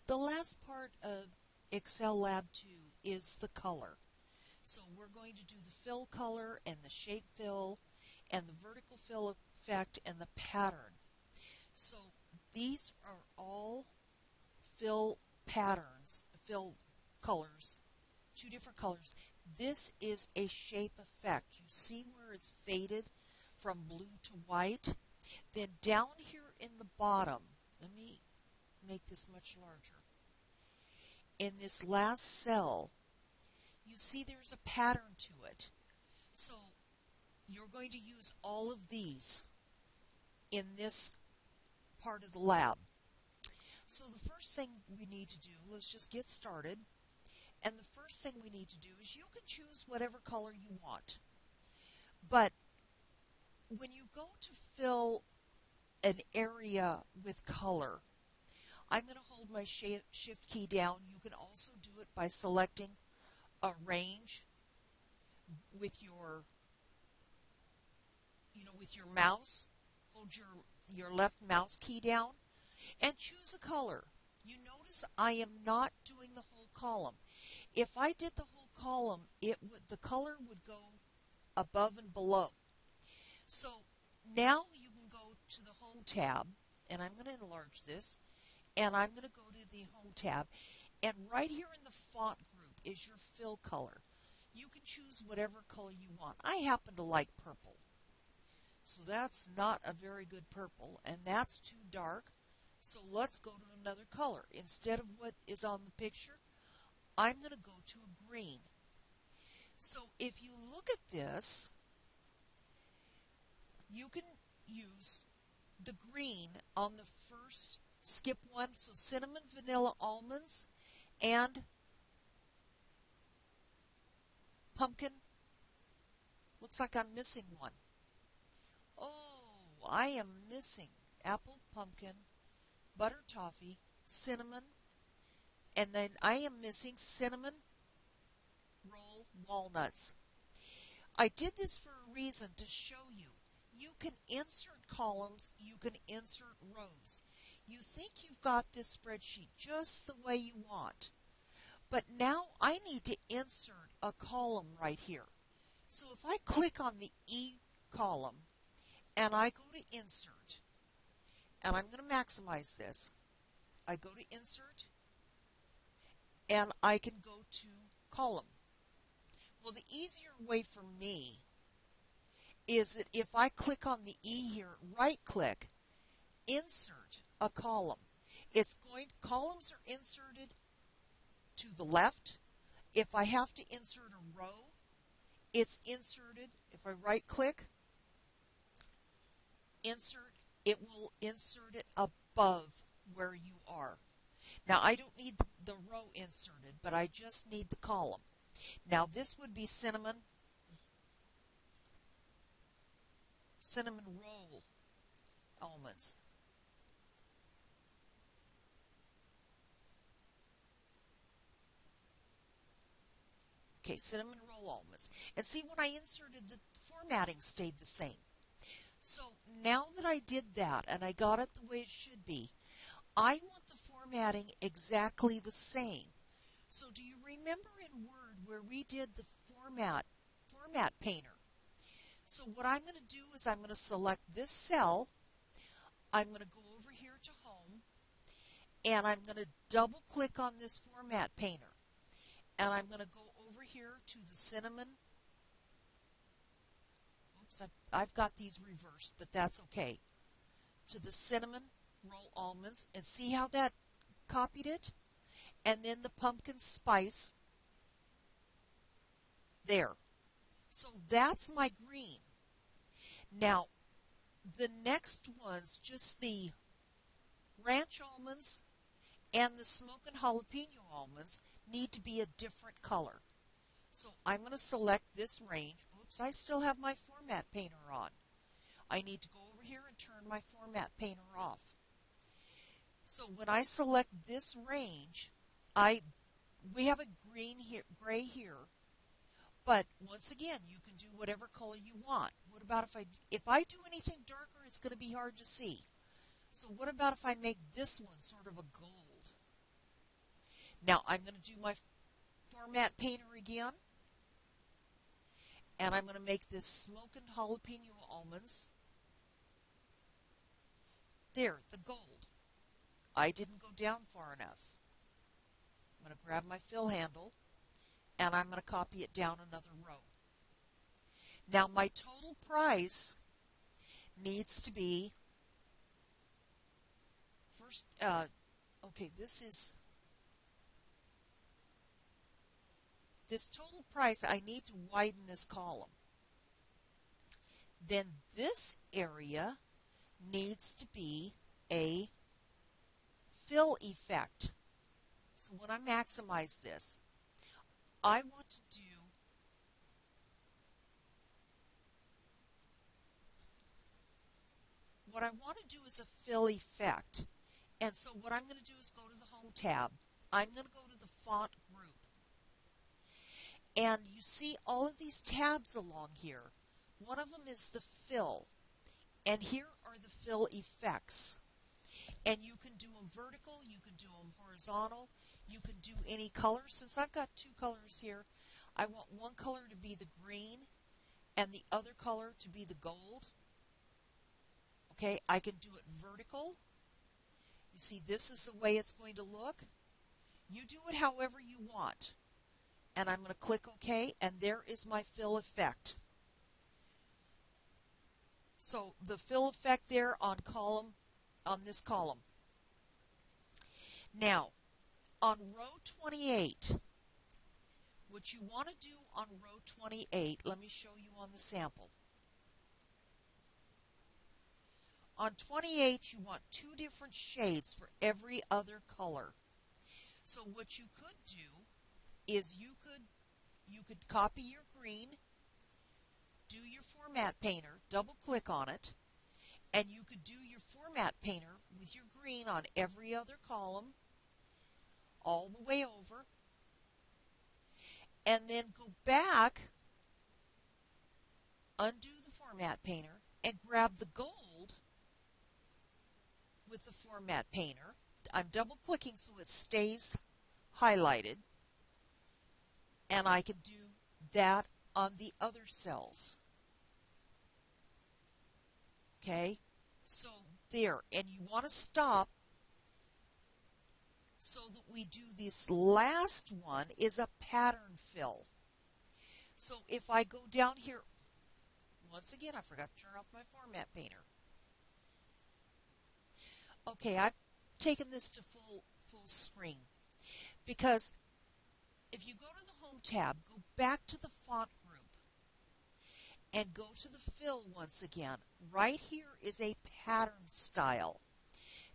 The last part of Excel Lab 2 is the color. So we're going to do the fill color and the shape fill and the vertical fill effect and the pattern. So these are all fill patterns, fill colors, two different colors. This is a shape effect. You see where it's faded from blue to white? Then down here in the bottom, let me make this much larger. In this last cell, you see there's a pattern to it. So you're going to use all of these in this part of the lab. So the first thing we need to do, let's just get started. And the first thing we need to do is you can choose whatever color you want. But when you go to fill an area with color, I'm going to hold my shift key down. You can also do it by selecting a range with your mouse. Hold your left mouse key down and choose a color. You notice I am not doing the whole column. If I did the whole column, the color would go above and below. So now you can go to the Home tab, and I'm going to enlarge this, and I'm going to go to the Home tab, and right here in the font group is your fill color. You can choose whatever color you want. I happen to like purple. So that's not a very good purple, and that's too dark. So let's go to another color. Instead of what is on the picture, I'm going to go to a green. So if you look at this, you can use the green on the first skip one. So cinnamon, vanilla, almonds, and pumpkin. Looks like I'm missing one. Oh, I am missing apple, pumpkin, butter toffee, cinnamon, and then I am missing cinnamon roll walnuts. I did this for a reason, to show you. You can insert columns, you can insert rows. You think you've got this spreadsheet just the way you want. But now I need to insert a column right here. So if I click on the E column and I go to insert, and I'm going to maximize this. I go to insert and I can go to column. Well, the easier way for me is that if I click on the E here, right click, insert a column. Columns are inserted to the left. If I have to insert a row, it's inserted. If I right click, insert, it will insert it above where you are. Now I don't need the row inserted, but I just need the column. Now this would be cinnamon roll almonds. Okay, cinnamon roll almonds. And see, when I inserted, the formatting stayed the same. So now that I did that and I got it the way it should be, I want the formatting exactly the same. So do you remember in Word where we did the format painter? So what I'm going to do is I'm going to select this cell. I'm going to go over here to Home, and I'm going to double click on this format painter. And I'm going to go over here to the cinnamon. Oops, I've got these reversed, but that's okay. To the cinnamon roll almonds, and see how that copied it? And then the pumpkin spice there. So that's my green. Now, the next one's just the ranch almonds and the smoking jalapeno almonds need to be a different color. So I'm going to select this range. Oops, I still have my format painter on. I need to go over here and turn my format painter off. So when I select this range, we have a gray here, but once again, you can do whatever color you want. What about if I do anything darker, it's going to be hard to see. So what about if I make this one sort of a gold? Now I'm going to do my format painter again, and I'm going to make this smoking jalapeno almonds. There, the gold. I didn't go down far enough. I'm going to grab my fill handle, and I'm going to copy it down another row. Now my total price needs to be, first, okay, this total price, I need to widen this column. Then this area needs to be a fill effect. So when I maximize this, I want to do what I want to do is a fill effect. And so what I'm going to do is go to the Home tab. I'm going to go to the font group. And you see all of these tabs along here. One of them is the fill. And here are the fill effects. And you can do them vertical, you can do them horizontal, you can do any color. Since I've got two colors here, I want one color to be the green and the other color to be the gold. Okay, I can do it vertical. You see, this is the way it's going to look. You do it however you want. And I'm going to click OK, and there is my fill effect. So the fill effect there on this column. Now, on row 28, what you want to do on row 28, let me show you on the sample. On 28, you want two different shades for every other color. So what you could do is you could copy your green, do your format painter, double click on it, and you could do your format painter with your green on every other column all the way over, and then go back, undo the format painter, and grab the gold with the format painter. I'm double clicking so it stays highlighted, and I can do that on the other cells. Okay, so there, and you want to stop so that we do this last one is a pattern fill. So if I go down here, once again, I forgot to turn off my format painter. Okay, I've taken this to full screen because if you go to the Home tab, go back to the font group and go to the fill once again. Right here is a pattern style.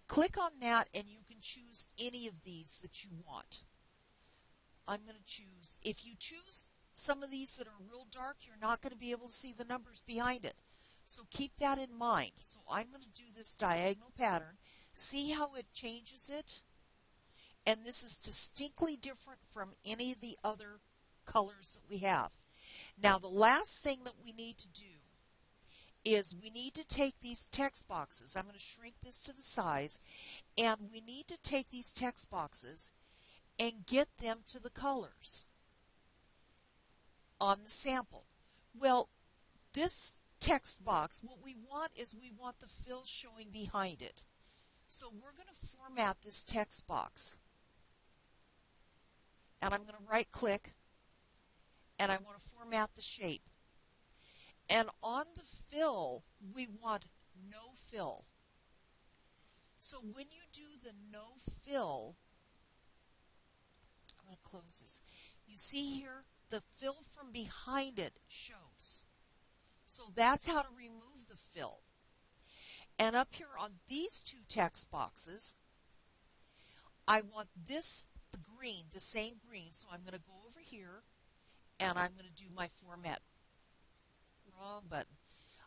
Click on that and you can choose any of these that you want. I'm going to choose, if you choose some of these that are real dark, you're not going to be able to see the numbers behind it. So keep that in mind. So I'm going to do this diagonal pattern. See how it changes it? And this is distinctly different from any of the other colors that we have. Now the last thing that we need to do is we need to take these text boxes. I'm going to shrink this to the size, and we need to take these text boxes and get them to the colors on the sample. Well, this text box, what we want is we want the fill showing behind it. So we're going to format this text box. And I'm going to right click, and I want to format the shape. And on the fill, we want no fill. So when you do the no fill, I'm going to close this. You see here, the fill from behind it shows. So that's how to remove the fill. And up here on these two text boxes, I want this, the green, the same green. So I'm going to go over here, and I'm going to do my format. Wrong button.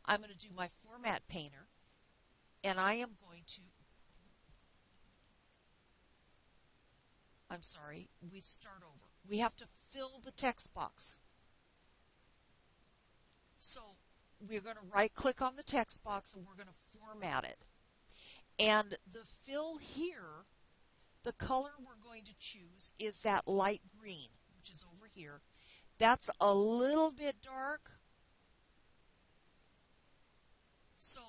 I'm going to do my format painter, and I am going to, I'm sorry, we start over. We have to fill the text box. So we're going to right click on the text box and we're going to format it. And the fill here, The color we're going to choose is that light green, which is over here. That's a little bit dark. So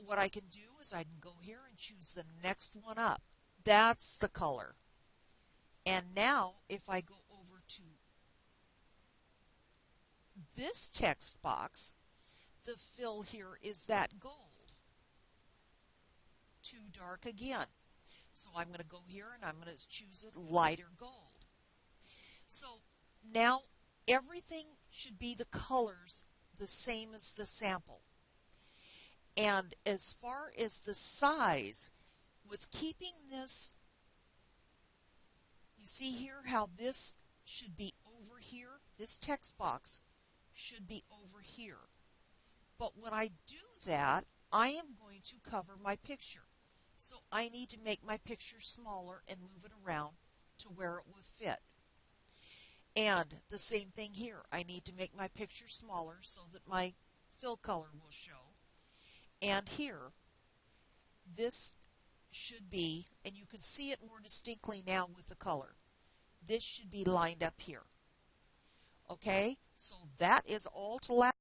what I can do is I can go here and choose the next one up. That's the color. And now if I go over to this text box, the fill here is that gold. Too dark again. So I'm going to go here and I'm going to choose a lighter gold. So now everything should be the colors the same as the sample. And as far as the size, what's keeping this, you see here how this should be over here? This text box should be over here. But when I do that, I am going to cover my picture. So I need to make my picture smaller and move it around to where it will fit. And the same thing here. I need to make my picture smaller so that my fill color will show. And here, this should be, and you can see it more distinctly now with the color, this should be lined up here. Okay, so that is all to lab.